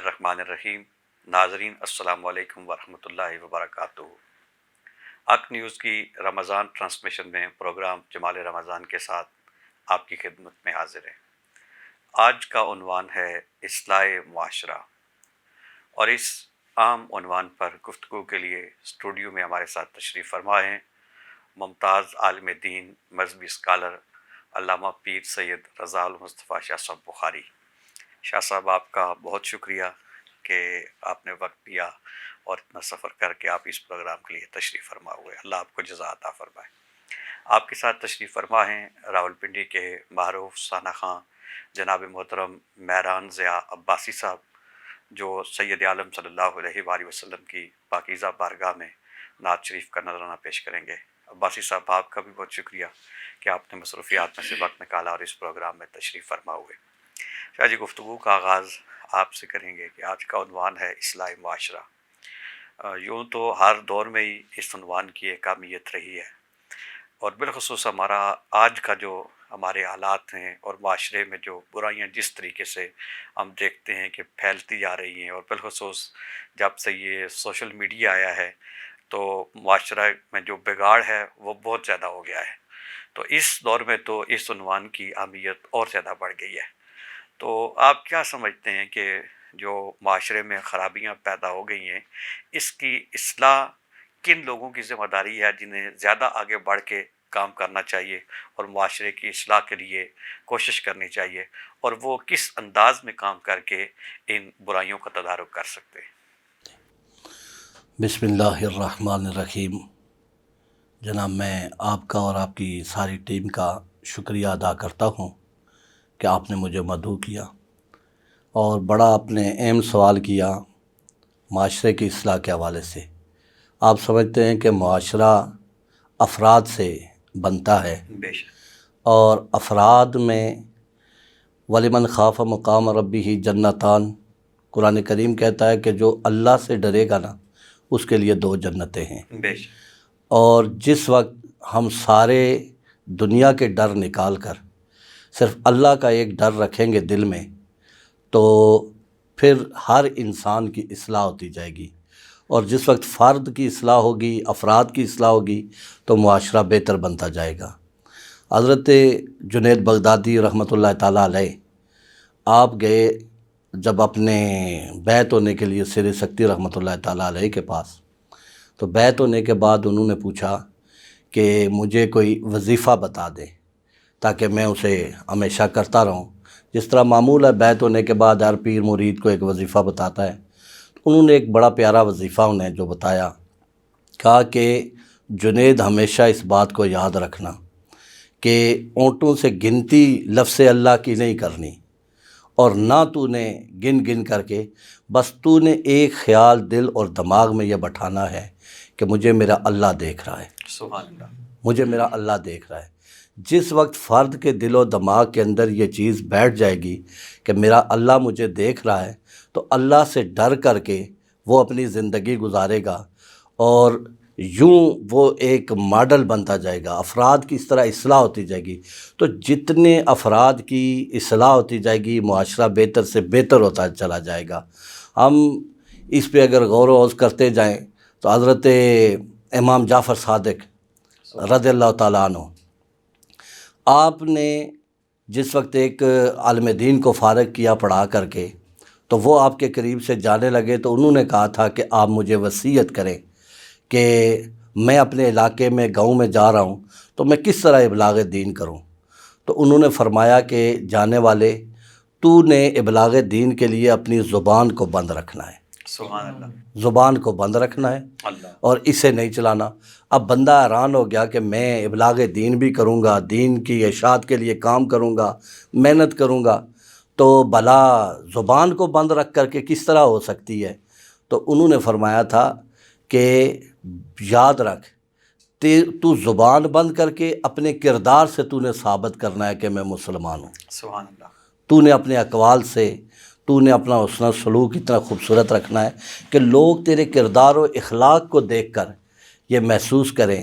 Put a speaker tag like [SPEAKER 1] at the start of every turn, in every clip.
[SPEAKER 1] الرحمن الرحیم۔ ناظرین السلام علیکم ورحمۃ اللہ وبرکاتہ۔ حق نیوز کی رمضان ٹرانسمیشن میں پروگرام جمال رمضان کے ساتھ آپ کی خدمت میں حاضر ہے۔ آج کا عنوان ہے اصلاح معاشرہ، اور اس عام عنوان پر گفتگو کے لیے اسٹوڈیو میں ہمارے ساتھ تشریف فرما ہیں ممتاز عالم دین، مذہبی اسکالر علامہ پیر سید رضا المصطفیٰ شاہ صاحب بخاری۔ شاہ صاحب، آپ کا بہت شکریہ کہ آپ نے وقت دیا اور اتنا سفر کر کے آپ اس پروگرام کے لیے تشریف فرما ہوئے۔ اللہ آپ کو جزا عطا فرمائے۔ آپ کے ساتھ تشریف فرما ہیں راولپنڈی کے معروف سانہ خاں جناب محترم مہران ضیاء عباسی صاحب، جو سید عالم صلی اللہ علیہ وآلہ وسلم کی پاکیزہ بارگاہ میں نعت شریف کا نذرانہ پیش کریں گے۔ عباسی صاحب، آپ کا بھی بہت شکریہ کہ آپ نے مصروفیات میں سے وقت نکالا اور اس پروگرام میں تشریف فرما ہوئے۔ شاہ جی، گفتگو کا آغاز آپ سے کریں گے کہ آج کا عنوان ہے اصلاح معاشرہ۔ یوں تو ہر دور میں ہی اس عنوان کی ایک اہمیت رہی ہے، اور بالخصوص ہمارا آج کا جو ہمارے حالات ہیں اور معاشرے میں جو برائیاں جس طریقے سے ہم دیکھتے ہیں کہ پھیلتی جا رہی ہیں، اور بالخصوص جب سے یہ سوشل میڈیا آیا ہے تو معاشرہ میں جو بگاڑ ہے وہ بہت زیادہ ہو گیا ہے۔ تو اس دور میں تو اس عنوان کی اہمیت اور زیادہ بڑھ گئی ہے۔ تو آپ کیا سمجھتے ہیں کہ جو معاشرے میں خرابیاں پیدا ہو گئی ہیں، اس کی اصلاح کن لوگوں کی ذمہ داری ہے، جنہیں زیادہ آگے بڑھ کے کام کرنا چاہیے اور معاشرے کی اصلاح کے لیے کوشش کرنی چاہیے، اور وہ کس انداز میں کام کر کے ان برائیوں کا تدارک کر سکتے ہیں؟
[SPEAKER 2] بسم اللہ الرحمن الرحیم۔ جناب، میں آپ کا اور آپ کی ساری ٹیم کا شکریہ ادا کرتا ہوں کہ آپ نے مجھے مدعو کیا اور بڑا آپ نے اہم سوال کیا معاشرے کی اصلاح کے حوالے سے۔ آپ سمجھتے ہیں کہ معاشرہ افراد سے بنتا ہے،
[SPEAKER 1] بے شک،
[SPEAKER 2] اور افراد میں وَلِمَنْ خَافَ مَقَامَ رَبِّهِ جنتان، قرآن کریم کہتا ہے کہ جو اللہ سے ڈرے گا نا، اس کے لیے 2 جنتیں ہیں۔
[SPEAKER 1] بے شک،
[SPEAKER 2] اور جس وقت ہم سارے دنیا کے ڈر نکال کر صرف اللہ کا ایک ڈر رکھیں گے دل میں، تو پھر ہر انسان کی اصلاح ہوتی جائے گی، اور جس وقت فرد کی اصلاح ہوگی، افراد کی اصلاح ہوگی، تو معاشرہ بہتر بنتا جائے گا۔ حضرت جنید بغدادی رحمۃ اللہ تعالیٰ علیہ، آپ گئے جب اپنے بیعت ہونے کے لیے سر سکتی رحمۃ اللہ تعالیٰ علیہ کے پاس، تو بیعت ہونے کے بعد انہوں نے پوچھا کہ مجھے کوئی وظیفہ بتا دیں تاکہ میں اسے ہمیشہ کرتا رہوں۔ جس طرح معمول ہے، بیعت ہونے کے بعد ہر پیر مرید کو ایک وظیفہ بتاتا ہے، تو انہوں نے ایک بڑا پیارا وظیفہ انہیں جو بتایا، کہا کہ جنید، ہمیشہ اس بات کو یاد رکھنا کہ اونٹوں سے گنتی لفظ اللہ کی نہیں کرنی، اور نہ تو نے گن گن کر کے، بس تو نے ایک خیال دل اور دماغ میں یہ بٹھانا ہے کہ مجھے میرا اللہ دیکھ رہا ہے،
[SPEAKER 1] سبحان اللہ،
[SPEAKER 2] مجھے میرا اللہ دیکھ رہا ہے۔ جس وقت فرد کے دل و دماغ کے اندر یہ چیز بیٹھ جائے گی کہ میرا اللہ مجھے دیکھ رہا ہے، تو اللہ سے ڈر کر کے وہ اپنی زندگی گزارے گا، اور یوں وہ ایک ماڈل بنتا جائے گا۔ افراد کی اس طرح اصلاح ہوتی جائے گی، تو جتنے افراد کی اصلاح ہوتی جائے گی، معاشرہ بہتر سے بہتر ہوتا چلا جائے گا۔ ہم اس پہ اگر غور و خوض کرتے جائیں تو حضرت امام جعفر صادق رضی اللہ تعالیٰ عنہ، آپ نے جس وقت ایک عالم دین کو فارغ کیا پڑھا کر کے، تو وہ آپ کے قریب سے جانے لگے، تو انہوں نے کہا تھا کہ آپ مجھے وصیت کریں کہ میں اپنے علاقے میں، گاؤں میں جا رہا ہوں، تو میں کس طرح ابلاغ دین کروں۔ تو انہوں نے فرمایا کہ جانے والے، تو نے ابلاغ دین کے لیے اپنی زبان کو بند رکھنا ہے،
[SPEAKER 1] سبحان اللہ،
[SPEAKER 2] زبان کو بند رکھنا ہے
[SPEAKER 1] اللہ،
[SPEAKER 2] اور اسے نہیں چلانا۔ اب بندہ حیران ہو گیا کہ میں ابلاغ دین بھی کروں گا، دین کی اشاعت کے لیے کام کروں گا، محنت کروں گا، تو بھلا زبان کو بند رکھ کر کے کس طرح ہو سکتی ہے؟ تو انہوں نے فرمایا تھا کہ یاد رکھ، تو زبان بند کر کے اپنے کردار سے تو نے ثابت کرنا ہے کہ میں مسلمان ہوں۔
[SPEAKER 1] سبحان اللہ،
[SPEAKER 2] تو نے اپنے اقوال سے، تو نے اپنا حسن سلوک اتنا خوبصورت رکھنا ہے کہ لوگ تیرے کردار و اخلاق کو دیکھ کر یہ محسوس کریں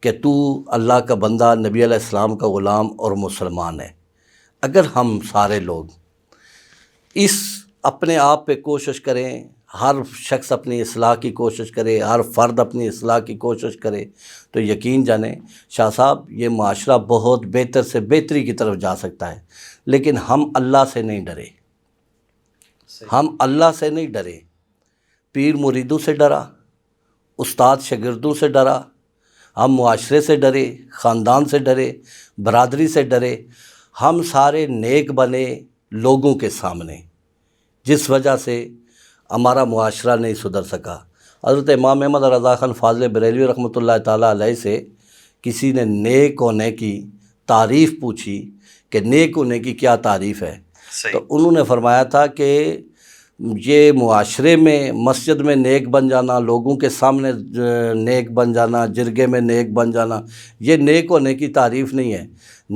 [SPEAKER 2] کہ تو اللہ کا بندہ، نبی علیہ السلام کا غلام اور مسلمان ہے۔ اگر ہم سارے لوگ اس اپنے آپ پہ کوشش کریں، ہر شخص اپنی اصلاح کی کوشش کرے، ہر فرد اپنی اصلاح کی کوشش کرے، تو یقین جانیں شاہ صاحب یہ معاشرہ بہت بہتر سے بہتری کی طرف جا سکتا ہے۔ لیکن ہم اللہ سے نہیں ڈرے، ہم اللہ سے نہیں ڈرے، پیر مریدوں سے ڈرا، استاد شاگردوں سے ڈرا، ہم معاشرے سے ڈرے، خاندان سے ڈرے، برادری سے ڈرے، ہم سارے نیک بنے لوگوں کے سامنے، جس وجہ سے ہمارا معاشرہ نہیں سدھر سکا۔ حضرت امام احمد رضا خان فاضل بریلوی رحمۃ اللہ تعالیٰ علیہ سے کسی نے نیک ہونے کی تعریف پوچھی کہ نیک ہونے کی کیا تعریف ہے، تو انہوں نے فرمایا تھا کہ یہ معاشرے میں، مسجد میں نیک بن جانا، لوگوں کے سامنے نیک بن جانا، جرگے میں نیک بن جانا، یہ نیک ہونے کی تعریف نہیں ہے۔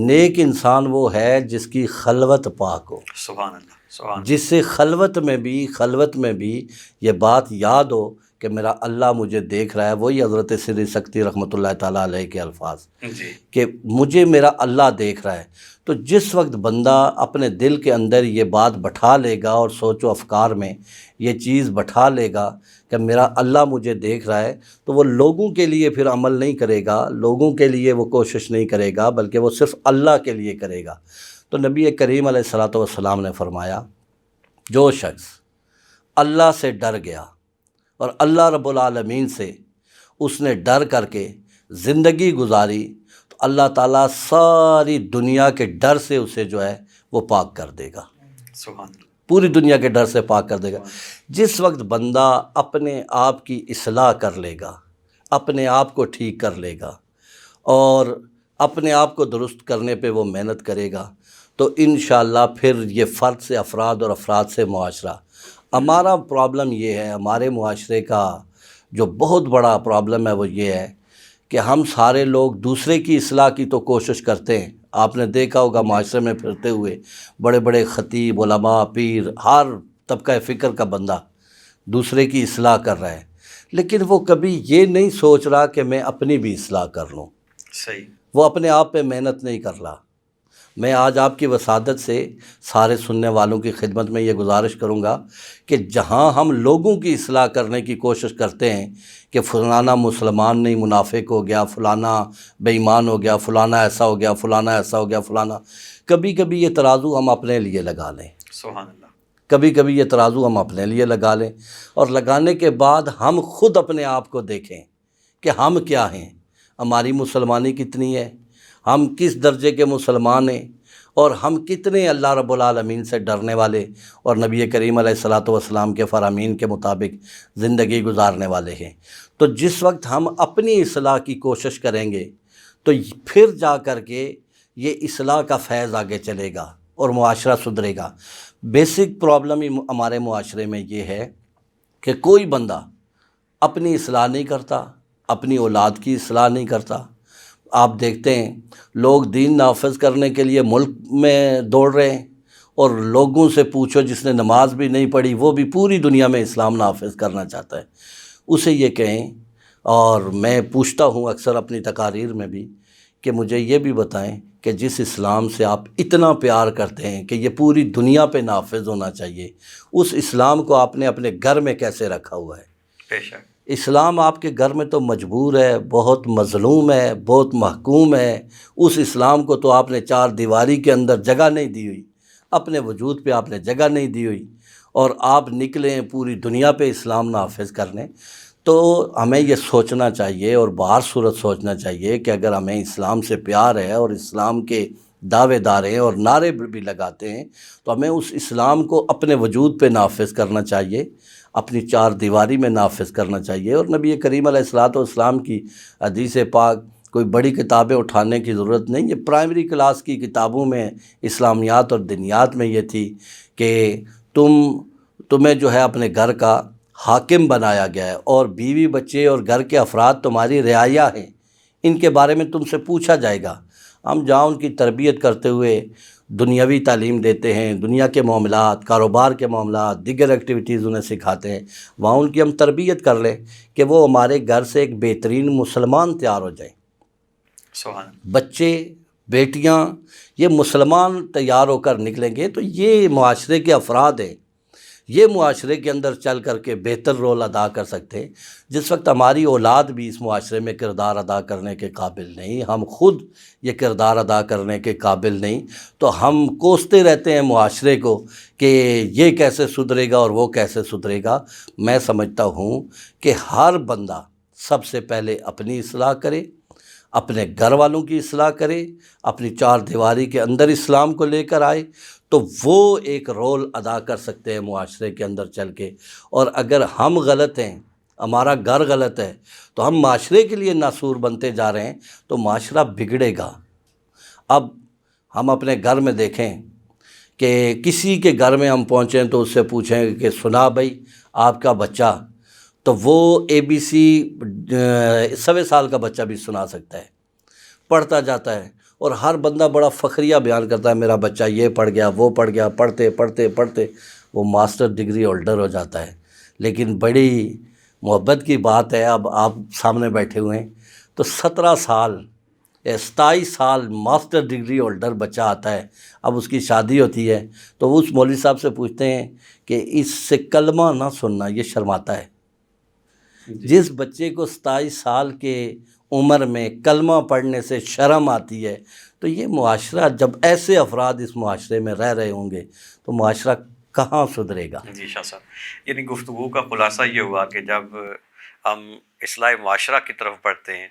[SPEAKER 2] نیک انسان وہ ہے جس کی خلوت پاک ہو،
[SPEAKER 1] سبحان اللہ، سبحان اللہ،
[SPEAKER 2] جس سے خلوت میں بھی یہ بات یاد ہو کہ میرا اللہ مجھے دیکھ رہا ہے۔ وہی حضرت سری سکتی رحمۃ اللہ تعالیٰ علیہ کے الفاظ
[SPEAKER 1] جی،
[SPEAKER 2] کہ مجھے میرا اللہ دیکھ رہا ہے۔ تو جس وقت بندہ اپنے دل کے اندر یہ بات بٹھا لے گا اور سوچ و افکار میں یہ چیز بٹھا لے گا کہ میرا اللہ مجھے دیکھ رہا ہے، تو وہ لوگوں کے لیے پھر عمل نہیں کرے گا، لوگوں کے لیے وہ کوشش نہیں کرے گا، بلکہ وہ صرف اللہ کے لیے کرے گا۔ تو نبی کریم علیہ الصلوۃ والسلام نے فرمایا جو شخص اللہ سے ڈر گیا اور اللہ رب العالمین سے اس نے ڈر کر کے زندگی گزاری، تو اللہ تعالیٰ ساری دنیا کے ڈر سے اسے جو ہے وہ پاک کر دے گا،
[SPEAKER 1] سبحان اللہ،
[SPEAKER 2] پوری دنیا کے ڈر سے پاک کر دے گا۔ جس وقت بندہ اپنے آپ کی اصلاح کر لے گا، اپنے آپ کو ٹھیک کر لے گا اور اپنے آپ کو درست کرنے پہ وہ محنت کرے گا، تو انشاءاللہ پھر یہ فرد سے افراد اور افراد سے معاشرہ۔ ہمارا پرابلم یہ ہے، ہمارے معاشرے کا جو بہت بڑا پرابلم ہے وہ یہ ہے کہ ہم سارے لوگ دوسرے کی اصلاح کی تو کوشش کرتے ہیں۔ آپ نے دیکھا ہوگا معاشرے میں پھرتے ہوئے بڑے بڑے خطیب، علماء، پیر، ہر طبقہ فکر کا بندہ دوسرے کی اصلاح کر رہا ہے، لیکن وہ کبھی یہ نہیں سوچ رہا کہ میں اپنی بھی اصلاح کر لوں،
[SPEAKER 1] صحیح،
[SPEAKER 2] وہ اپنے آپ پہ محنت نہیں کر رہا۔ میں آج آپ کی وسادت سے سارے سننے والوں کی خدمت میں یہ گزارش کروں گا کہ جہاں ہم لوگوں کی اصلاح کرنے کی کوشش کرتے ہیں کہ فلانا مسلمان نہیں منافق ہو گیا، فلانا بے ایمان ہو گیا، فلانا ایسا ہو گیا، فلانا ایسا ہو گیا، فلانا، کبھی کبھی یہ ترازو ہم اپنے لیے لگا لیں،
[SPEAKER 1] سبحان اللہ،
[SPEAKER 2] کبھی کبھی یہ ترازو ہم اپنے لیے لگا لیں، اور لگانے کے بعد ہم خود اپنے آپ کو دیکھیں کہ ہم کیا ہیں، ہماری مسلمانی کتنی ہے، ہم کس درجے کے مسلمان ہیں، اور ہم کتنے اللہ رب العالمین سے ڈرنے والے اور نبی کریم علیہ الصلوۃ والسلام کے فرامین کے مطابق زندگی گزارنے والے ہیں۔ تو جس وقت ہم اپنی اصلاح کی کوشش کریں گے تو پھر جا کر کے یہ اصلاح کا فیض آگے چلے گا اور معاشرہ سدھرے گا۔ بیسک پرابلم ہی ہمارے معاشرے میں یہ ہے کہ کوئی بندہ اپنی اصلاح نہیں کرتا، اپنی اولاد کی اصلاح نہیں کرتا۔ آپ دیکھتے ہیں لوگ دین نافذ کرنے کے لیے ملک میں دوڑ رہے ہیں، اور لوگوں سے پوچھو جس نے نماز بھی نہیں پڑھی وہ بھی پوری دنیا میں اسلام نافذ کرنا چاہتا ہے، اسے یہ کہیں، اور میں پوچھتا ہوں اکثر اپنی تقاریر میں بھی کہ مجھے یہ بھی بتائیں کہ جس اسلام سے آپ اتنا پیار کرتے ہیں کہ یہ پوری دنیا پہ نافذ ہونا چاہیے، اس اسلام کو آپ نے اپنے گھر میں کیسے رکھا ہوا ہے؟
[SPEAKER 1] بے شک،
[SPEAKER 2] اسلام آپ کے گھر میں تو مجبور ہے، بہت مظلوم ہے، بہت محکوم ہے، اس اسلام کو تو آپ نے چار دیواری کے اندر جگہ نہیں دی ہوئی، اپنے وجود پہ آپ نے جگہ نہیں دی ہوئی، اور آپ نکلیں پوری دنیا پہ اسلام نافذ کرنے۔ تو ہمیں یہ سوچنا چاہیے اور باہر صورت سوچنا چاہیے کہ اگر ہمیں اسلام سے پیار ہے اور اسلام کے دعوے دار ہیں اور نعرے بھی لگاتے ہیں، تو ہمیں اس اسلام کو اپنے وجود پہ نافذ کرنا چاہیے، اپنی چار دیواری میں نافذ کرنا چاہیے۔ اور نبی کریم علیہ الصلوۃ والسلام کی حدیث پاک کوئی بڑی کتابیں اٹھانے کی ضرورت نہیں، یہ پرائمری کلاس کی کتابوں میں اسلامیات اور دینیات میں یہ تھی کہ تمہیں جو ہے اپنے گھر کا حاکم بنایا گیا ہے، اور بیوی بچے اور گھر کے افراد تمہاری رعایا ہیں، ان کے بارے میں تم سے پوچھا جائے گا۔ ہم جہاں ان کی تربیت کرتے ہوئے دنیاوی تعلیم دیتے ہیں، دنیا کے معاملات، کاروبار کے معاملات، دیگر ایکٹیویٹیز انہیں سکھاتے ہیں، وہاں ان کی ہم تربیت کر لیں کہ وہ ہمارے گھر سے ایک بہترین مسلمان تیار ہو جائیں،
[SPEAKER 1] سبحان اللہ،
[SPEAKER 2] بچے بیٹیاں یہ مسلمان تیار ہو کر نکلیں گے، تو یہ معاشرے کے افراد ہیں یہ معاشرے کے اندر چل کر کے بہتر رول ادا کر سکتے ہیں. جس وقت ہماری اولاد بھی اس معاشرے میں کردار ادا کرنے کے قابل نہیں، ہم خود یہ کردار ادا کرنے کے قابل نہیں، تو ہم کوستے رہتے ہیں معاشرے کو کہ یہ کیسے سدھرے گا اور وہ کیسے سدھرے گا. میں سمجھتا ہوں کہ ہر بندہ سب سے پہلے اپنی اصلاح کرے، اپنے گھر والوں کی اصلاح کرے، اپنی چار دیواری کے اندر اسلام کو لے کر آئے، تو وہ ایک رول ادا کر سکتے ہیں معاشرے کے اندر چل کے. اور اگر ہم غلط ہیں، ہمارا گھر غلط ہے، تو ہم معاشرے کے لیے ناسور بنتے جا رہے ہیں، تو معاشرہ بگڑے گا. اب ہم اپنے گھر میں دیکھیں کہ کسی کے گھر میں ہم پہنچیں تو اس سے پوچھیں کہ سنا بھائی آپ کا بچہ، تو وہ ABC 1.25 سال کا بچہ بھی سنا سکتا ہے، پڑھتا جاتا ہے، اور ہر بندہ بڑا فخریہ بیان کرتا ہے میرا بچہ یہ پڑھ گیا وہ پڑھ گیا، پڑھتے پڑھتے پڑھتے وہ ماسٹر ڈگری ہولڈر ہو جاتا ہے. لیکن بڑی محبت کی بات ہے، اب آپ سامنے بیٹھے ہوئے ہیں تو 17 سال 27 سال ماسٹر ڈگری ہولڈر بچہ آتا ہے. اب اس کی شادی ہوتی ہے تو اس مولوی صاحب سے پوچھتے ہیں کہ اس سے کلمہ نہ سننا، یہ شرماتا ہے. جس بچے کو 27 سال کے عمر میں کلمہ پڑھنے سے شرم آتی ہے، تو یہ معاشرہ، جب ایسے افراد اس معاشرے میں رہ رہے ہوں گے تو معاشرہ کہاں سدھرے گا؟
[SPEAKER 1] جی شاہ صاحب، یعنی گفتگو کا خلاصہ یہ ہوا کہ جب ہم اصلاح معاشرہ کی طرف بڑھتے ہیں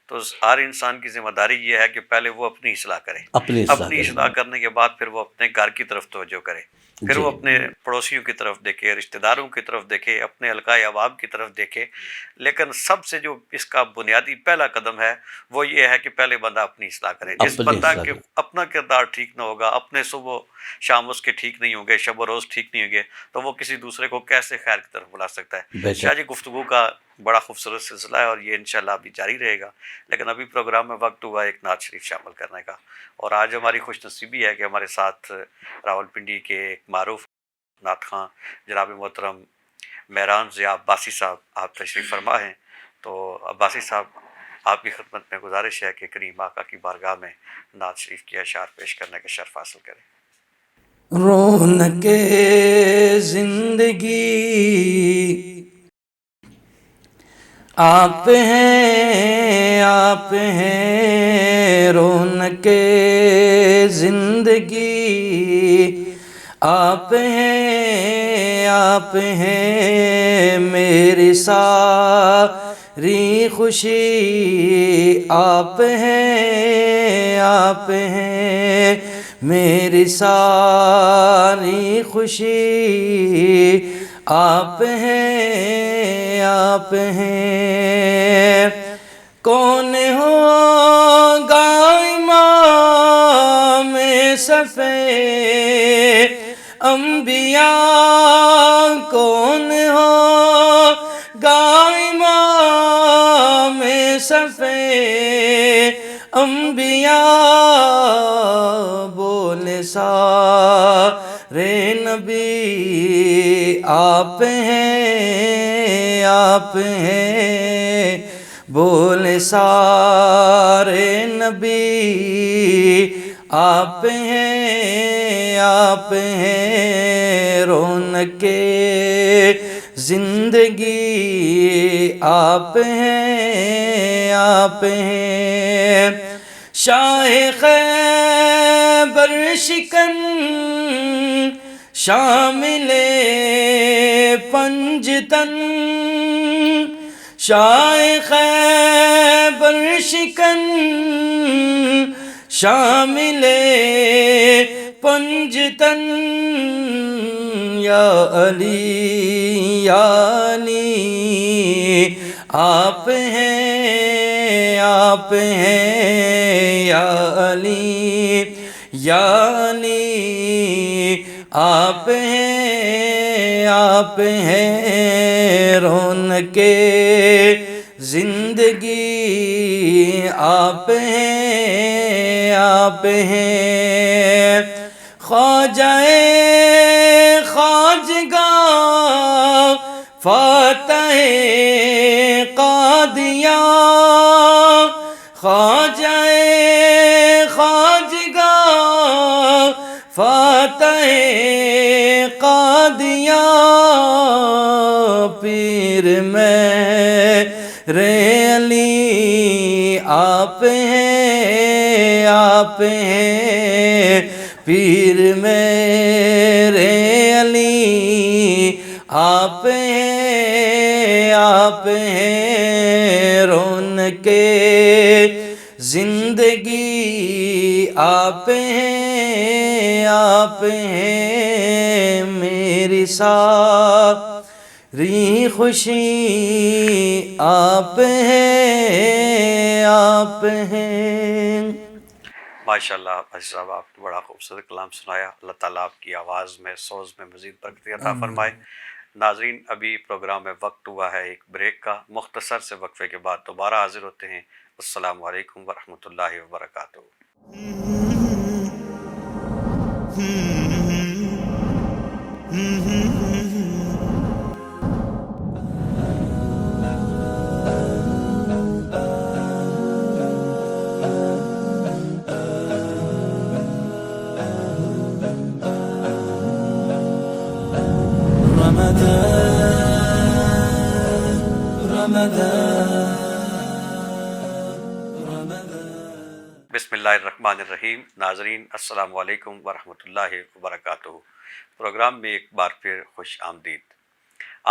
[SPEAKER 1] تو ہر انسان کی ذمہ داری یہ ہے کہ پہلے وہ اپنی اصلاح کرے،
[SPEAKER 2] اپنی اصلاح
[SPEAKER 1] اپنی
[SPEAKER 2] کریں.
[SPEAKER 1] اصلاح کرنے کے بعد پھر وہ اپنے گھر کی طرف توجہ کرے، پھر وہ اپنے پڑوسیوں کی طرف دیکھے، رشتہ داروں کی طرف دیکھے، اپنے حلقۂ احباب کی طرف دیکھے. لیکن سب سے جو اس کا بنیادی پہلا قدم ہے وہ یہ ہے کہ پہلے بندہ اپنی اصلاح کرے. جس
[SPEAKER 2] اپنی
[SPEAKER 1] بندہ
[SPEAKER 2] اصلاح
[SPEAKER 1] کے
[SPEAKER 2] کریں.
[SPEAKER 1] اپنا کردار ٹھیک نہ ہوگا، اپنے صبح شام اس کے ٹھیک نہیں ہوں گے، شب و روز ٹھیک نہیں ہوں گے، تو وہ کسی دوسرے کو کیسے خیر کی طرف بلا سکتا ہے.
[SPEAKER 2] بے
[SPEAKER 1] شاہ
[SPEAKER 2] شک.
[SPEAKER 1] جی، گفتگو کا بڑا خوبصورت سلسلہ ہے اور یہ انشاءاللہ ابھی جاری رہے گا، لیکن ابھی پروگرام میں وقت ہوا ایک نعت شریف شامل کرنے کا. اور آج ہماری خوش نصیبی ہے کہ ہمارے ساتھ راولپنڈی کے ایک معروف نعت خواں جناب محترم مہران ضیاء عباسی صاحب آپ تشریف فرما ہیں. تو عباسی صاحب، آپ کی خدمت میں گزارش ہے کہ کریم آقا کی بارگاہ میں نعت شریف کی اشعار پیش کرنے کا شرف حاصل کریں.
[SPEAKER 3] رونق زندگی آپ ہیں، آپ ہیں، رونق زندگی آپ ہیں، آپ ہیں، میری ساری خوشی آپ ہیں، آپ ہیں، میری ساری خوشی آپ ہیں، آپ ہیں. کون ہوگا امام صفِ انبیاء، کون ہوگا امام صفِ انبیاء. بولے سارے نبی آپ ہیں، آپ ہیں، بولے سارے نبی آپ ہیں، آپ ہیں، رونق زندگی آپ ہیں، آپ ہیں. شاہ خیبر شکن شامل پنجتن، شاہ خیبر شکن شامل پنجتن. یا علی یا علی آپ ہیں، آپ ہیں، یا علی یا علی آپ ہیں، آپ ہیں، رونق زندگی آپ ہیں، آپ ہیں. خواجہ خواجگاہ فاتح قادیاں، خواجہ خواجگاہ فاتح قادیاں. پیر میرے علی آپ ہیں، آپ ہیں، پیر میرے علی آپ ہیں، آپ ہیں، رونق زندگی آپ ہیں، آپ ہیں، میری ساری خوشی آپ ہیں، آپ ہیں۔
[SPEAKER 1] ماشاء اللہ بھائی صاحب، آپ نے بڑا خوبصورت کلام سنایا۔ اللہ تعالیٰ آپ کی آواز میں، سوز میں مزید برکت عطا فرمائے۔ ناظرین، ابھی پروگرام میں وقت ہوا ہے ایک بریک کا، مختصر سے وقفے کے بعد دوبارہ حاضر ہوتے ہیں۔ السلام علیکم ورحمۃ اللہ وبرکاتہ۔ بسم اللہ الرحمن الرحیم۔ ناظرین السلام علیکم ورحمۃ اللہ وبرکاتہ۔ پروگرام میں ایک بار پھر خوش آمدید۔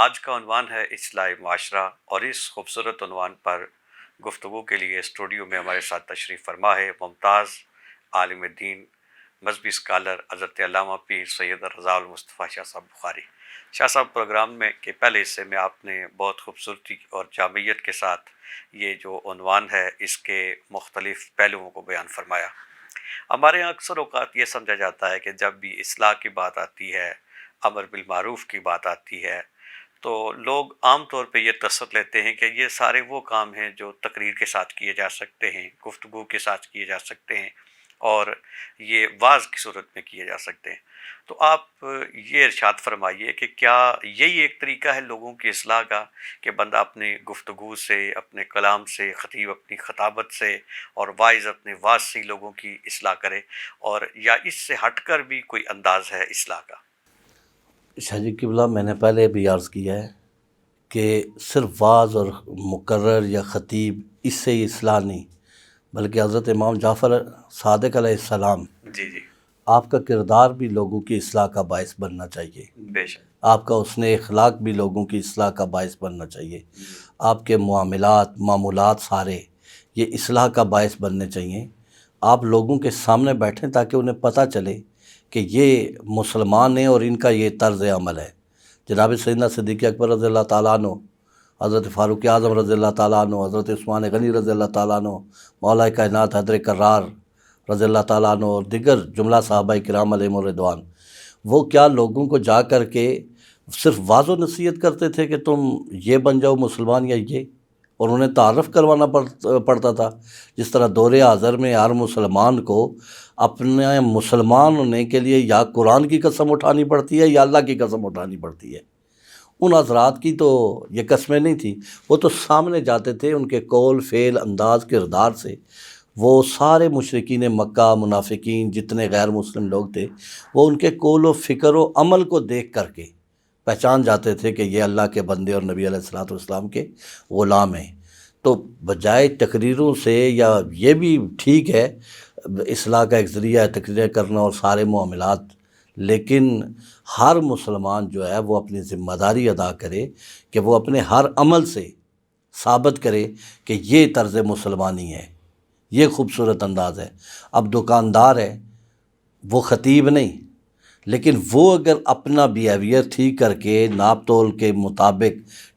[SPEAKER 1] آج کا عنوان ہے اصلاح معاشرہ، اور اس خوبصورت عنوان پر گفتگو کے لیے اسٹوڈیو میں ہمارے ساتھ تشریف فرما ہے ممتاز عالم دین، مذہبی اسکالر حضرت علامہ پیر سید رضا المصطفیٰ شاہ صاحب بخاری۔ شاہ صاحب، پروگرام میں کے پہلے حصے میں آپ نے بہت خوبصورتی اور جامعیت کے ساتھ یہ جو عنوان ہے اس کے مختلف پہلوؤں کو بیان فرمایا۔ ہمارے یہاں اکثر اوقات یہ سمجھا جاتا ہے کہ جب بھی اصلاح کی بات آتی ہے، امر بالمعروف کی بات آتی ہے، تو لوگ عام طور پہ یہ تصور لیتے ہیں کہ یہ سارے وہ کام ہیں جو تقریر کے ساتھ کیے جا سکتے ہیں، گفتگو کے ساتھ کیے جا سکتے ہیں، اور یہ واعظ کی صورت میں کیے جا سکتے ہیں۔ تو آپ یہ ارشاد فرمائیے کہ کیا یہی ایک طریقہ ہے لوگوں کی اصلاح کا کہ بندہ اپنے گفتگو سے، اپنے کلام سے، خطیب اپنی خطابت سے، اور واعظ اپنے واعظ سے لوگوں کی اصلاح کرے، اور یا اس سے ہٹ کر بھی کوئی انداز ہے اصلاح کا؟
[SPEAKER 2] شاہ جی قبلہ، میں نے پہلے بھی عرض کیا ہے کہ صرف واعظ اور مقرر یا خطیب اس سے ہی اصلاح نہیں، بلکہ حضرت امام جعفر صادق علیہ السلام،
[SPEAKER 1] جی جی،
[SPEAKER 2] آپ کا کردار بھی لوگوں کی اصلاح کا باعث بننا چاہیے،
[SPEAKER 1] بے شک،
[SPEAKER 2] آپ کا حسن اخلاق بھی لوگوں کی اصلاح کا باعث بننا چاہیے، آپ کے معاملات سارے یہ اصلاح کا باعث بننے چاہیے۔ آپ لوگوں کے سامنے بیٹھیں تاکہ انہیں پتہ چلے کہ یہ مسلمان ہیں اور ان کا یہ طرز عمل ہے۔ جناب سیدنا صدیق اکبر رضی اللہ تعالیٰ عنہ، حضرت فاروق اعظم رضی اللہ تعالیٰ عنہ، حضرت عثمان غنی رضی اللہ تعالیٰ عنہ، مولا کائنات حیدر کرار رضی اللہ تعالیٰ عنہ، اور دیگر جملہ صحابہ کرام علیہم الرضوان، وہ کیا لوگوں کو جا کر کے صرف واعظ و نصیحت کرتے تھے کہ تم یہ بن جاؤ مسلمان یا یہ، اور انہیں تعارف کروانا پڑتا تھا؟ جس طرح دور حاضر میں ہر مسلمان کو اپنے مسلمان ہونے کے لیے یا قرآن کی قسم اٹھانی پڑتی ہے یا اللہ کی قسم اٹھانی پڑتی ہے۔ ان حضرات کی تو یہ قسمیں نہیں تھیں، وہ تو سامنے جاتے تھے، ان کے قول، فعل، انداز، کردار سے وہ سارے مشرکین مکہ، منافقین، جتنے غیر مسلم لوگ تھے، وہ ان کے قول و فکر و عمل کو دیکھ کر کے پہچان جاتے تھے کہ یہ اللہ کے بندے اور نبی علیہ الصلوۃ والسلام کے غلام ہیں۔ تو بجائے تقریروں سے، یا یہ بھی ٹھیک ہے اصلاح کا ایک ذریعہ ہے تقریریں کرنا اور سارے معاملات، لیکن ہر مسلمان جو ہے وہ اپنی ذمہ داری ادا کرے کہ وہ اپنے ہر عمل سے ثابت کرے کہ یہ طرز مسلمانی ہے، یہ خوبصورت انداز ہے۔ اب دکاندار ہے، وہ خطیب نہیں، لیکن وہ اگر اپنا بیہیویئر ٹھیک کر کے ناپ تول کے مطابق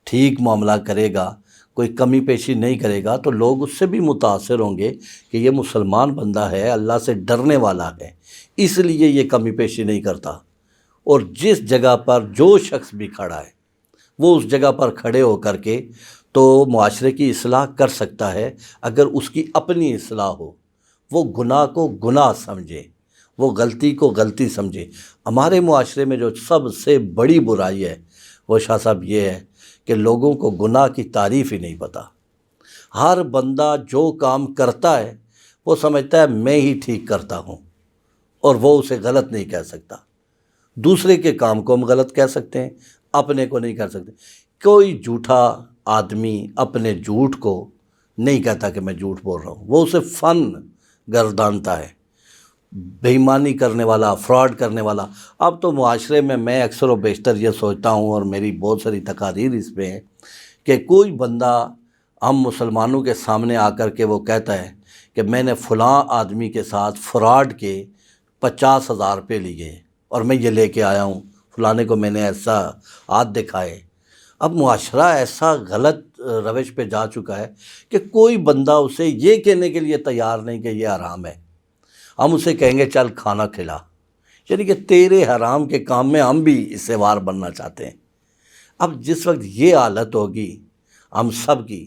[SPEAKER 2] ٹھیک معاملہ کرے گا، کوئی کمی پیشی نہیں کرے گا، تو لوگ اس سے بھی متاثر ہوں گے کہ یہ مسلمان بندہ ہے، اللہ سے ڈرنے والا ہے، اس لیے یہ کمی پیشی نہیں کرتا۔ اور جس جگہ پر جو شخص بھی کھڑا ہے وہ اس جگہ پر کھڑے ہو کر کے تو معاشرے کی اصلاح کر سکتا ہے، اگر اس کی اپنی اصلاح ہو، وہ گناہ کو گناہ سمجھے، وہ غلطی کو غلطی سمجھے۔ ہمارے معاشرے میں جو سب سے بڑی برائی ہے وہ شاہ صاحب یہ ہے کہ لوگوں کو گناہ کی تعریف ہی نہیں پتہ۔ ہر بندہ جو کام کرتا ہے وہ سمجھتا ہے میں ہی ٹھیک کرتا ہوں، اور وہ اسے غلط نہیں کہہ سکتا۔ دوسرے کے کام کو ہم غلط کہہ سکتے ہیں، اپنے کو نہیں کر سکتے۔ کوئی جھوٹا آدمی اپنے جھوٹ کو نہیں کہتا کہ میں جھوٹ بول رہا ہوں، وہ اسے فن گردانتا ہے۔ بے ایمانی کرنے والا، فراڈ کرنے والا، اب تو معاشرے میں اکثر و بیشتر یہ سوچتا ہوں، اور میری بہت ساری تقاریر اس پہ ہیں، کہ کوئی بندہ ہم مسلمانوں کے سامنے آ کر کے وہ کہتا ہے کہ میں نے فلاں آدمی کے ساتھ فراڈ کے 50,000 روپے لیے اور میں یہ لے کے آیا ہوں، فلانے کو میں نے ایسا ہاتھ دکھائے۔ اب معاشرہ ایسا غلط روش پہ جا چکا ہے کہ کوئی بندہ اسے یہ کہنے کے لیے تیار نہیں کہ یہ حرام ہے۔ ہم اسے کہیں گے چل کھانا کھلا، یعنی کہ تیرے حرام کے کام میں ہم بھی حصے بننا چاہتے ہیں۔ اب جس وقت یہ حالت ہوگی ہم سب کی،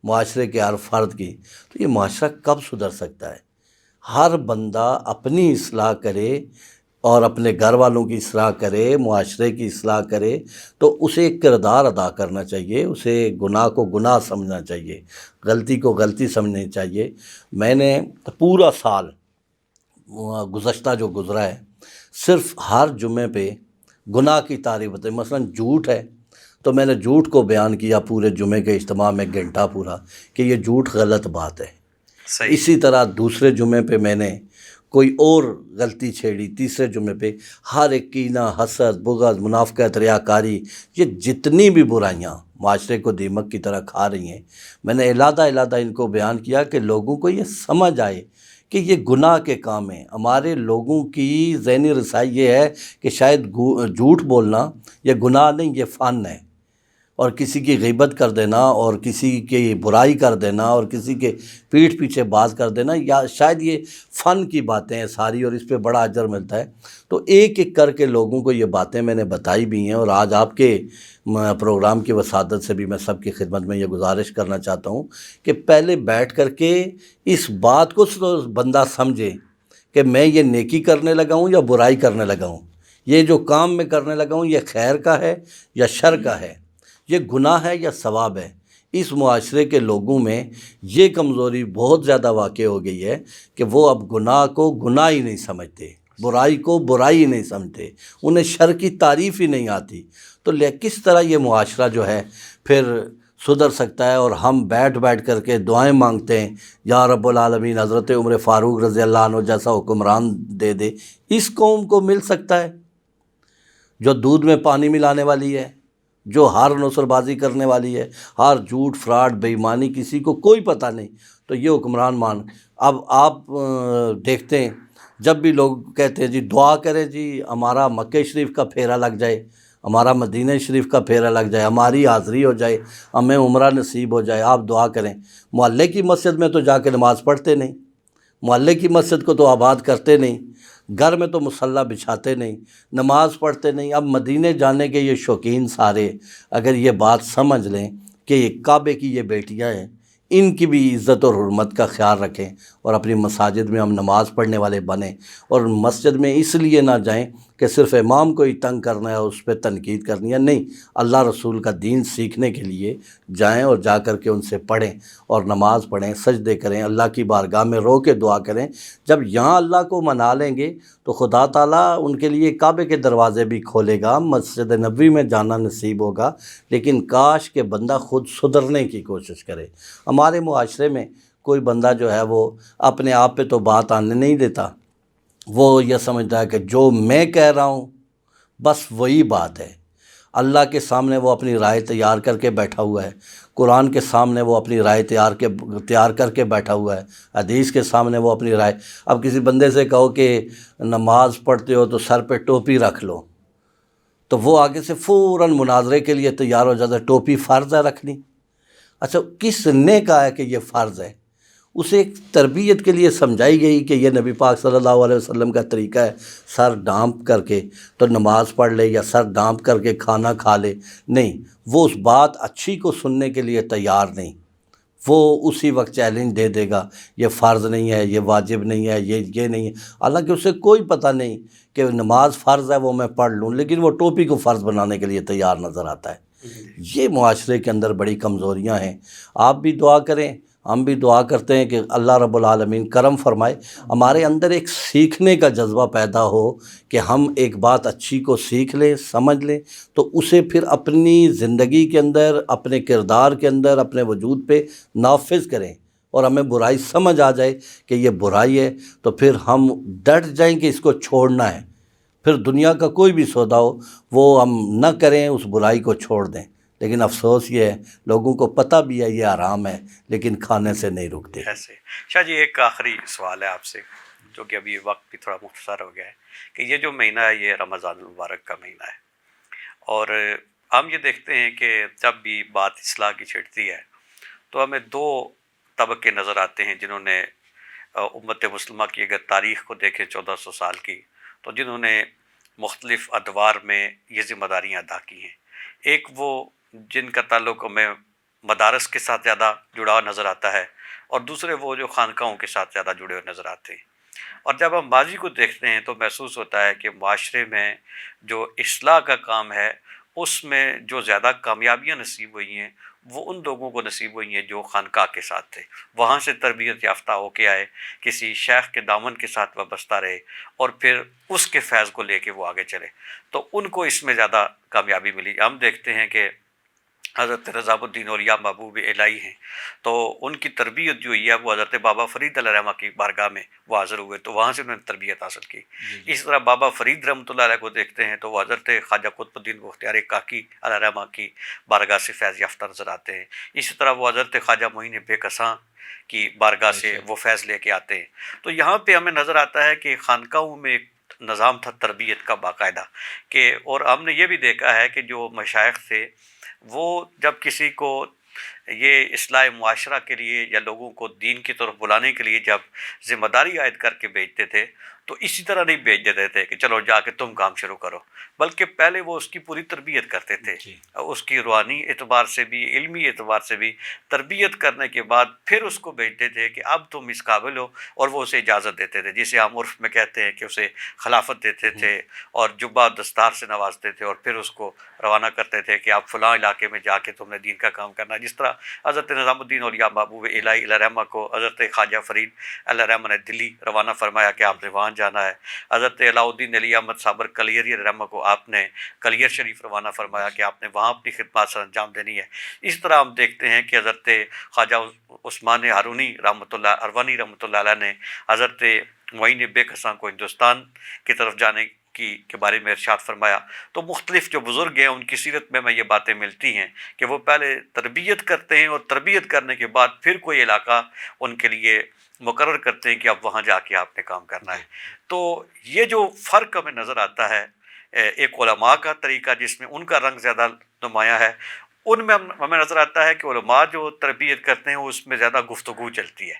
[SPEAKER 2] معاشرے کے ہر فرد کی، تو یہ معاشرہ کب سدھر سکتا ہے؟ ہر بندہ اپنی اصلاح کرے اور اپنے گھر والوں کی اصلاح کرے، معاشرے کی اصلاح کرے، تو اسے ایک کردار ادا کرنا چاہیے، اسے گناہ کو گناہ سمجھنا چاہیے، غلطی کو غلطی سمجھنی چاہیے۔ میں نے پورا سال گزشتہ جو گزرا ہے، صرف ہر جمعے پہ گناہ کی تعریف بتائی۔ مثلا جھوٹ ہے تو میں نے جھوٹ کو بیان کیا پورے جمعے کے اجتماع میں گھنٹہ پورا، کہ یہ جھوٹ غلط بات ہے۔
[SPEAKER 1] صحیح۔
[SPEAKER 2] اسی طرح دوسرے جمعے پہ میں نے کوئی اور غلطی چھیڑی، تیسرے جمعے پہ ہر ایک کینہ، حسد، بغض، منافقت، ریاکاری، یہ جتنی بھی برائیاں معاشرے کو دیمک کی طرح کھا رہی ہیں، میں نے علیحدہ ان کو بیان کیا کہ لوگوں کو یہ سمجھ آئے کہ یہ گناہ کے کام ہیں۔ ہمارے لوگوں کی ذہنی رسائی یہ ہے کہ شاید جھوٹ بولنا یہ گناہ نہیں، یہ فن ہے، اور کسی کی غیبت کر دینا اور کسی کی برائی کر دینا اور کسی کے پیٹھ پیچھے بات کر دینا، یا شاید یہ فن کی باتیں ہیں ساری، اور اس پہ بڑا اجر ملتا ہے۔ تو ایک ایک کر کے لوگوں کو یہ باتیں میں نے بتائی بھی ہیں، اور آج آپ کے پروگرام کی وسادت سے بھی میں سب کی خدمت میں یہ گزارش کرنا چاہتا ہوں کہ پہلے بیٹھ کر کے اس بات کو بندہ سمجھے کہ میں یہ نیکی کرنے لگا ہوں یا برائی کرنے لگا ہوں، یہ جو کام میں کرنے لگا ہوں یہ خیر کا ہے یا شر کا ہے، یہ گناہ ہے یا ثواب ہے۔ اس معاشرے کے لوگوں میں یہ کمزوری بہت زیادہ واقع ہو گئی ہے کہ وہ اب گناہ کو گناہ ہی نہیں سمجھتے، برائی کو برائی ہی نہیں سمجھتے، انہیں شر کی تعریف ہی نہیں آتی۔ تو کس طرح یہ معاشرہ جو ہے پھر سدھر سکتا ہے؟ اور ہم بیٹھ کر کے دعائیں مانگتے ہیں، یا رب العالمین حضرت عمر فاروق رضی اللہ عنہ جیسا حکمران دے دے۔ اس قوم کو مل سکتا ہے جو دودھ میں پانی ملانے والی ہے، جو ہر نصر بازی کرنے والی ہے، ہر جھوٹ، فراڈ، بے ایمانی، کسی کو کوئی پتہ نہیں، تو یہ حکمران مان۔ اب آپ دیکھتے ہیں جب بھی لوگ کہتے ہیں جی دعا کریں جی ہمارا مکہ شریف کا پھیرا لگ جائے، ہمارا مدینہ شریف کا پھیرا لگ جائے، ہماری حاضری ہو جائے، ہمیں عمرہ نصیب ہو جائے، آپ دعا کریں۔ محلے کی مسجد میں تو جا کے نماز پڑھتے نہیں، محلے کی مسجد کو تو آباد کرتے نہیں، گھر میں تو مصلی بچھاتے نہیں، نماز پڑھتے نہیں۔ اب مدینے جانے کے یہ شوقین سارے اگر یہ بات سمجھ لیں کہ یہ کعبے کی یہ بیٹیاں ہیں، ان کی بھی عزت اور حرمت کا خیال رکھیں، اور اپنی مساجد میں ہم نماز پڑھنے والے بنیں، اور مسجد میں اس لیے نہ جائیں کہ صرف امام کو ہی تنگ کرنا ہے، اس پہ تنقید کرنی ہے، نہیں، اللہ رسول کا دین سیکھنے کے لیے جائیں اور جا کر کے ان سے پڑھیں اور نماز پڑھیں، سجدے کریں، اللہ کی بارگاہ میں رو کے دعا کریں۔ جب یہاں اللہ کو منا لیں گے تو خدا تعالیٰ ان کے لیے کعبے کے دروازے بھی کھولے گا، مسجد نبوی میں جانا نصیب ہوگا۔ لیکن کاش کہ بندہ خود سدھرنے کی کوشش کرے۔ ہمارے معاشرے میں کوئی بندہ جو ہے وہ اپنے آپ پہ تو بات آنے نہیں دیتا، وہ یہ سمجھتا ہے کہ جو میں کہہ رہا ہوں بس وہی بات ہے۔ اللہ کے سامنے وہ اپنی رائے تیار کر کے بیٹھا ہوا ہے، قرآن کے سامنے وہ اپنی رائے تیار کر کے بیٹھا ہوا ہے، حدیث کے سامنے وہ اپنی رائے۔ اب کسی بندے سے کہو کہ نماز پڑھتے ہو تو سر پہ ٹوپی رکھ لو، تو وہ آگے سے فوراً مناظرے کے لیے تیار ہو جاتا ہے، ٹوپی فرض ہے رکھنی؟ اچھا کس نے کہا ہے کہ یہ فرض ہے؟ اسے ایک تربیت کے لیے سمجھائی گئی کہ یہ نبی پاک صلی اللہ علیہ وسلم کا طریقہ ہے، سر ڈھانپ کر کے تو نماز پڑھ لے یا سر ڈھانپ کر کے کھانا کھا لے، نہیں، وہ اس بات اچھی کو سننے کے لیے تیار نہیں، وہ اسی وقت چیلنج دے دے گا، یہ فرض نہیں ہے، یہ واجب نہیں ہے، یہ نہیں ہے، حالانکہ اسے کوئی پتہ نہیں کہ نماز فرض ہے وہ میں پڑھ لوں، لیکن وہ ٹوپی کو فرض بنانے کے لیے تیار نظر آتا ہے۔ یہ معاشرے کے اندر بڑی کمزوریاں ہیں۔ آپ بھی دعا کریں، ہم بھی دعا کرتے ہیں کہ اللہ رب العالمین کرم فرمائے، ہمارے اندر ایک سیکھنے کا جذبہ پیدا ہو کہ ہم ایک بات اچھی کو سیکھ لیں، سمجھ لیں، تو اسے پھر اپنی زندگی کے اندر، اپنے کردار کے اندر، اپنے وجود پہ نافذ کریں، اور ہمیں برائی سمجھ آ جائے کہ یہ برائی ہے تو پھر ہم ڈٹ جائیں کہ اس کو چھوڑنا ہے، پھر دنیا کا کوئی بھی سودا ہو وہ ہم نہ کریں، اس برائی کو چھوڑ دیں۔ لیکن افسوس یہ ہے لوگوں کو پتہ بھی ہے یہ حرام ہے لیکن کھانے سے نہیں رکتے۔
[SPEAKER 1] ایسے شاہ جی ایک آخری سوال ہے آپ سے، جو کہ ابھی وقت بھی تھوڑا مختصر ہو گیا ہے، کہ یہ جو مہینہ ہے یہ رمضان المبارک کا مہینہ ہے، اور ہم یہ دیکھتے ہیں کہ جب بھی بات اصلاح کی چھڑتی ہے تو ہمیں دو طبقے نظر آتے ہیں جنہوں نے امت مسلمہ کی اگر تاریخ کو دیکھیں 1400 سال کی، تو جنہوں نے مختلف ادوار میں یہ ذمہ داریاں ادا کی ہیں۔ ایک وہ جن کا تعلق ہمیں مدارس کے ساتھ زیادہ جڑاؤ نظر آتا ہے، اور دوسرے وہ جو خانقاہوں کے ساتھ زیادہ جڑے ہوئے نظر آتے ہیں۔ اور جب ہم ماضی کو دیکھتے ہیں تو محسوس ہوتا ہے کہ معاشرے میں جو اصلاح کا کام ہے اس میں جو زیادہ کامیابیاں نصیب ہوئی ہیں وہ ان لوگوں کو نصیب ہوئی ہیں جو خانقاہ کے ساتھ تھے، وہاں سے تربیت یافتہ ہو کے آئے، کسی شیخ کے دامن کے ساتھ وابستہ رہے اور پھر اس کے فیض کو لے کے وہ آگے چلے، تو ان کو اس میں زیادہ کامیابی ملی۔ ہم دیکھتے ہیں کہ حضرت رضاب الدین اولیاء محبوب الہی ہیں، تو ان کی تربیت جو ہوئی ہے وہ حضرت بابا فرید علیہ رحمہ کی بارگاہ میں وہ حاضر ہوئے، تو وہاں سے انہوں نے تربیت حاصل کی۔ اس طرح بابا فرید رحمۃ اللہ علیہ کو دیکھتے ہیں تو وہ حضرت خواجہ قطب الدین بختیار کاکی علیہ رحمہ کی بارگاہ سے فیض یافتہ نظر آتے ہیں۔ اسی طرح وہ حضرت خواجہ معین بے کساں کی بارگاہ سے وہ فیض لے کے آتے ہیں۔ تو یہاں پہ ہمیں نظر آتا ہے کہ خانقاہوں میں ایک نظام تھا تربیت کا باقاعدہ، کہ اور ہم نے یہ بھی دیکھا ہے کہ جو مشائخ تھے وہ جب کسی کو یہ اصلاح معاشرہ کے لیے یا لوگوں کو دین کی طرف بلانے کے لیے جب ذمہ داری عائد کر کے بھیجتے تھے تو اسی طرح نہیں بھیج دیتے تھے کہ چلو جا کے تم کام شروع کرو، بلکہ پہلے وہ اس کی پوری تربیت کرتے تھے، اس کی روحانی اعتبار سے بھی، علمی اعتبار سے بھی تربیت کرنے کے بعد پھر اس کو بھیجتے تھے کہ اب تم اس قابل ہو، اور وہ اسے اجازت دیتے تھے، جسے ہم عرف میں کہتے ہیں کہ اسے خلافت دیتے تھے اور جبہ دستار سے نوازتے تھے، اور پھر اس کو روانہ کرتے تھے کہ آپ فلاں علاقے میں جا کے تم نے دین کا کام کرنا ہے۔ جس طرح حضرت نظام الدین اولیاء محبوب الہی علیہ رحمہ کو حضرت خواجہ فرید علیہ رحمہ نے دلی روانہ فرمایا کہ آپ نے وہاں جانا ہے، حضرت علاء الدین علی احمد صابر کلیری علیہ رحمہ کو آپ نے کلیر شریف روانہ فرمایا کہ آپ نے وہاں اپنی خدمات سر انجام دینی ہے۔ اس طرح ہم دیکھتے ہیں کہ حضرت خواجہ عثمان ہارونی رحمۃ اللہ اروانی رحمۃ اللہ علیہ نے حضرت معین بے کساں کو ہندوستان کی طرف جانے کے بارے میں ارشاد فرمایا۔ تو مختلف جو بزرگ ہیں ان کی سیرت میں یہ باتیں ملتی ہیں کہ وہ پہلے تربیت کرتے ہیں، اور تربیت کرنے کے بعد پھر کوئی علاقہ ان کے لیے مقرر کرتے ہیں کہ اب وہاں جا کے آپ نے کام کرنا ہے۔ تو یہ جو فرق ہمیں نظر آتا ہے ایک علماء کا طریقہ جس میں ان کا رنگ زیادہ نمایاں ہے، ان میں ہمیں نظر آتا ہے کہ علماء جو تربیت کرتے ہیں اس میں زیادہ گفتگو چلتی ہے،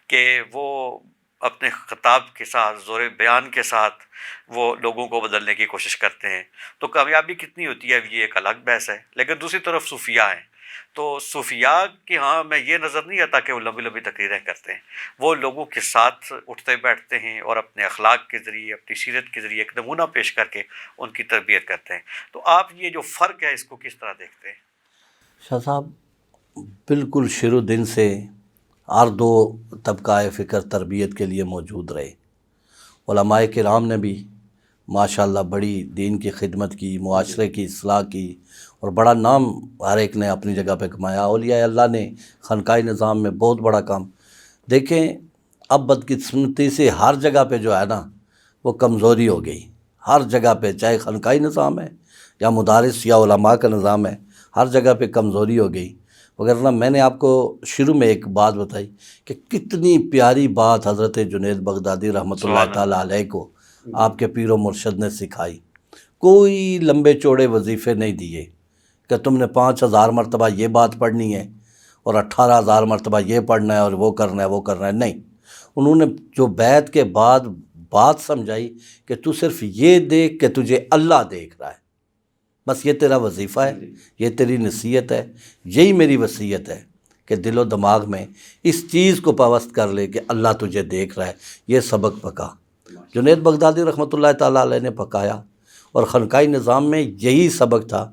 [SPEAKER 1] کہ وہ اپنے خطاب کے ساتھ، زور بیان کے ساتھ وہ لوگوں کو بدلنے کی کوشش کرتے ہیں۔ تو کامیابی کتنی ہوتی ہے یہ ایک الگ بحث ہے، لیکن دوسری طرف صوفیاء ہیں، تو صوفیاء کے ہاں میں یہ نظر نہیں آتا کہ وہ لمبی لمبی تقریریں کرتے ہیں، وہ لوگوں کے ساتھ اٹھتے بیٹھتے ہیں اور اپنے اخلاق کے ذریعے، اپنی سیرت کے ذریعے ایک نمونہ پیش کر کے ان کی تربیت کرتے ہیں۔ تو آپ یہ جو فرق ہے اس کو کس طرح دیکھتے ہیں؟
[SPEAKER 2] شاہ صاحب بالکل شروع دن سے ہر دو طبقہ فکر تربیت کے لیے موجود رہے۔ علماء کرام نے بھی ماشاءاللہ بڑی دین کی خدمت کی، معاشرے کی اصلاح کی، اور بڑا نام ہر ایک نے اپنی جگہ پہ کمایا۔ اولیاء اللہ نے خانقاہ نظام میں بہت بڑا کام۔ دیکھیں اب بدقسمتی سے ہر جگہ پہ جو ہے نا وہ کمزوری ہو گئی، ہر جگہ پہ، چاہے خانقاہ نظام ہے یا مدارس یا علماء کا نظام ہے، ہر جگہ پہ کمزوری ہو گئی۔ وگرنہ میں نے آپ کو شروع میں ایک بات بتائی کہ کتنی پیاری بات حضرت جنید بغدادی رحمۃ اللہ تعالیٰ علیہ کو آپ کے پیر و مرشد نے سکھائی۔ کوئی لمبے چوڑے وظیفے نہیں دیے کہ تم نے 5000 مرتبہ یہ بات پڑھنی ہے اور 18000 مرتبہ یہ پڑھنا ہے اور وہ کرنا ہے وہ کرنا ہے، نہیں۔ انہوں نے جو بیعت کے بعد بات سمجھائی کہ تو صرف یہ دیکھ کہ تجھے اللہ دیکھ رہا ہے، بس یہ تیرا وظیفہ ہے، یہ تیری نصیحت ہے، یہی میری وصیت ہے کہ دل و دماغ میں اس چیز کو پابست کر لے کہ اللہ تجھے دیکھ رہا ہے۔ یہ سبق پکا جنید بغدادی رحمۃ اللہ تعالیٰ علیہ نے پکایا، اور خانقاہ نظام میں یہی سبق تھا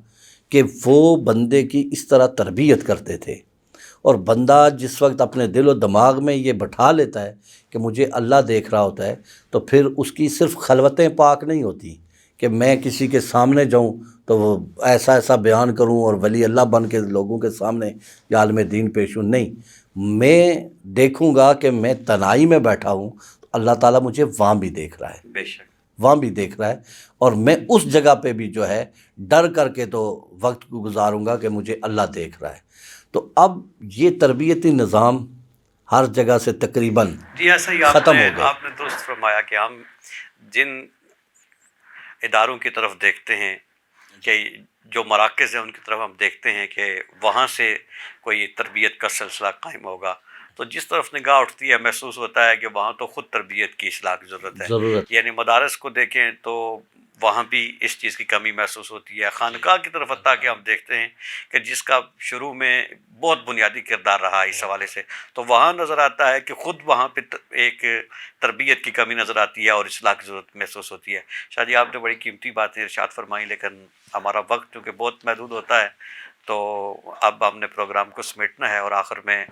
[SPEAKER 2] کہ وہ بندے کی اس طرح تربیت کرتے تھے، اور بندہ جس وقت اپنے دل و دماغ میں یہ بٹھا لیتا ہے کہ مجھے اللہ دیکھ رہا ہوتا ہے، تو پھر اس کی صرف خلوتیں پاک نہیں ہوتی کہ میں کسی کے سامنے جاؤں تو وہ ایسا ایسا بیان کروں اور ولی اللہ بن کے لوگوں کے سامنے یا عالم دین پیش ہوں، نہیں، میں دیکھوں گا کہ میں تنہائی میں بیٹھا ہوں تو اللہ تعالیٰ مجھے وہاں بھی دیکھ رہا ہے،
[SPEAKER 1] بے شک،
[SPEAKER 2] وہاں بھی دیکھ رہا ہے، اور میں اس جگہ پہ بھی جو ہے ڈر کر کے تو وقت کو گزاروں گا کہ مجھے اللہ دیکھ رہا ہے۔ تو اب یہ تربیتی نظام ہر جگہ سے تقریباً
[SPEAKER 1] جی ایسا ہی
[SPEAKER 2] ختم ہو گئے۔
[SPEAKER 1] آپ نے درست فرمایا کہ ہم جن اداروں کی طرف دیکھتے ہیں کہ جو مراکز ہیں ان کی طرف ہم دیکھتے ہیں کہ وہاں سے کوئی تربیت کا سلسلہ قائم ہوگا، تو جس طرف نگاہ اٹھتی ہے محسوس ہوتا ہے کہ وہاں تو خود تربیت کی اصلاح کی ضرورت ہے۔ یعنی مدارس کو دیکھیں تو وہاں بھی اس چیز کی کمی محسوس ہوتی ہے۔ خانقاہ کی طرف حتیٰ کہ ہم دیکھتے ہیں کہ جس کا شروع میں بہت بنیادی کردار رہا اس حوالے سے، تو وہاں نظر آتا ہے کہ خود وہاں پہ ایک تربیت کی کمی نظر آتی ہے اور اصلاح کی ضرورت محسوس ہوتی ہے۔ شاہ جی آپ نے بڑی قیمتی باتیں ارشاد فرمائیں، لیکن ہمارا وقت چونکہ بہت محدود ہوتا ہے تو اب ہم نے پروگرام کو سمیٹنا ہے، اور آخر میں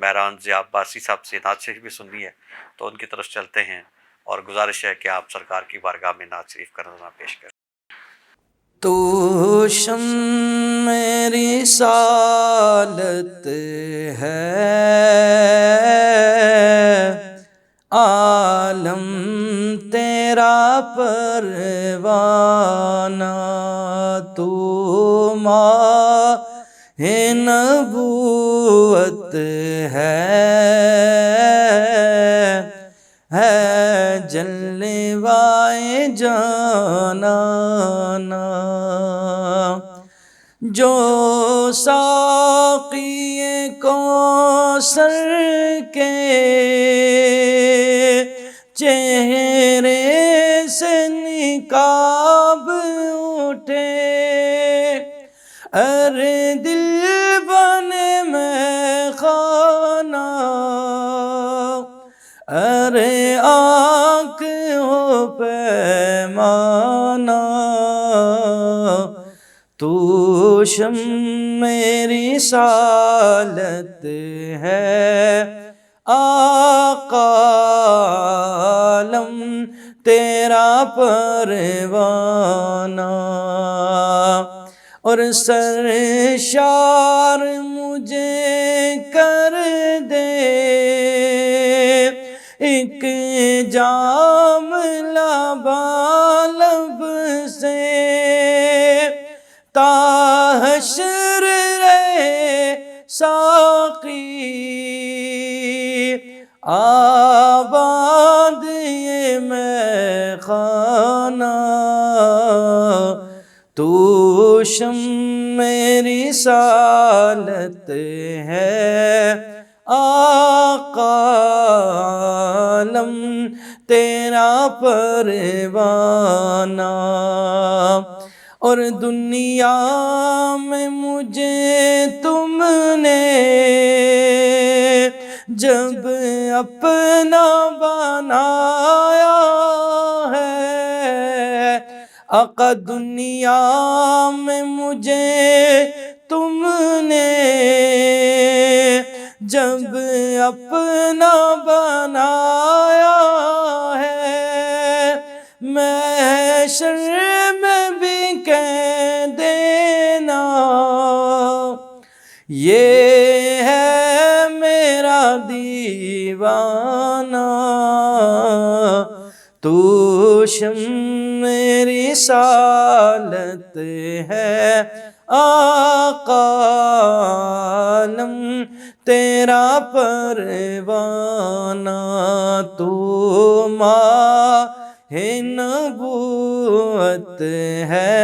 [SPEAKER 1] مہران ضیاء عباسی صاحب سے نعت شریف بھی سننی ہے، تو ان کی طرف چلتے ہیں اور گزارش ہے کہ آپ سرکار کی بارگاہ میں نعت شریف کا نظرانہ پیش کریں۔
[SPEAKER 3] تو شمع رسالت ہے، عالم تیرا پروانہ، تو ماہ نبوت ہے جلوائے جانانا، جو ساقی کوثر کے چہرے سے نقاب اٹھے، ارے دل بنے میں خانہ، ارے آنکھ ہو پیمانہ، تو شمع رسالت ہے، آقا عالم تیرا پروانہ، اور سرشار مجھے کر دے ایک جام لبالب سے، تا حشر رہے ساقی آباد یہ میخانہ، تو شمع رسالت ہے، آقا عالم تیرا پروانہ، اور دنیا میں مجھے تم نے جب اپنا بنایا ہے، آقا دنیا میں مجھے تم نے جب اپنا بنایا ہے، محشر میں بھی کہہ دینا یہ ہے میرا دیوانہ، تو شمع رسالت ہے، آقا عالم تیرا پروانہ، تو ماہ نبوت ہے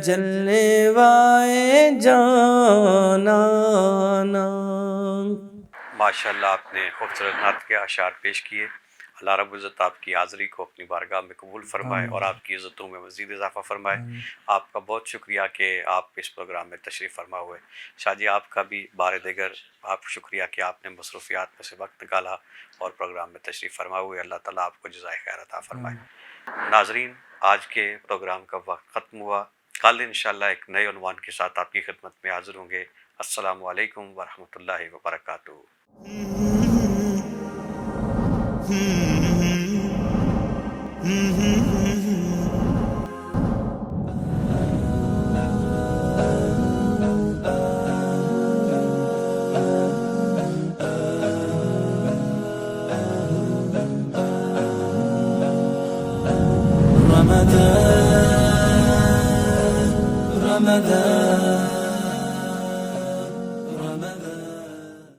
[SPEAKER 3] جلوائے جانانا۔
[SPEAKER 1] ماشاءاللہ آپ نے خوبصورت نعت کے اشعار پیش کیے۔ اللہ رب العزت آپ کی حاضری کو اپنی بارگاہ میں قبول فرمائے اور آپ کی عزتوں میں مزید اضافہ فرمائے۔ آپ کا بہت شکریہ کہ آپ اس پروگرام میں تشریف فرما ہوئے۔ شاہ جی آپ کا بھی بار دیگر آپ شکریہ کہ آپ نے مصروفیات میں سے وقت نکالا اور پروگرام میں تشریف فرما ہوئے۔ اللہ تعالیٰ آپ کو جزائے خیر عطا فرمائے۔ ناظرین، آج کے پروگرام کا وقت ختم ہوا۔ کل انشاءاللہ ایک نئے عنوان کے ساتھ آپ کی خدمت میں حاضر ہوں گے۔ السلام علیکم ورحمۃ اللہ وبرکاتہ۔
[SPEAKER 3] رمضان